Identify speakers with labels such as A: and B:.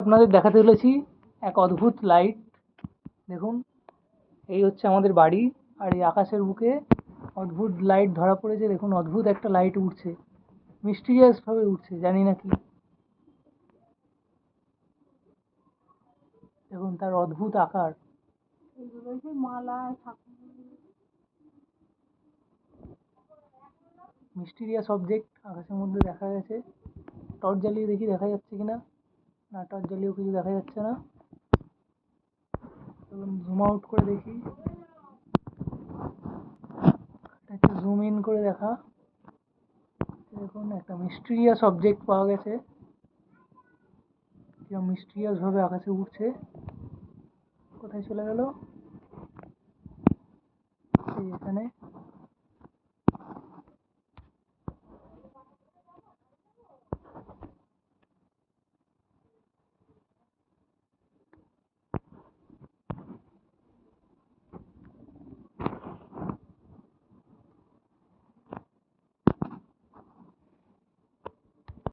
A: আপনাদের দেখাতে চলেছি এক অদ্ভুত লাইট। দেখুন, এই হচ্ছে আমাদের বাড়ি, আর এই আকাশের বুকে অদ্ভুত লাইট ধরা পড়েছে। দেখুন, অদ্ভুত একটা লাইট উড়ছে, মিস্টিরিয়াস ভাবে উঠছে, জানি না কি। দেখুন তার অদ্ভুত আকার। মিস্টিরিয়াস অবজেক্ট আকাশের মধ্যে দেখা গেছে। টর্চ জ্বালিয়ে দেখি দেখা যাচ্ছে কিনা। না, টর্চ জ্বালিয়েও কিছু দেখা যাচ্ছে না। চলুন জুম আউট করে দেখি, একটু জুম ইন করে দেখা। দেখুন একটা মিস্টিরিয়াস অবজেক্ট পাওয়া গেছে, মিস্টিরিয়াস ভাবে আকাশে উঠছে। কোথায় চলে গেল? এই এখানে।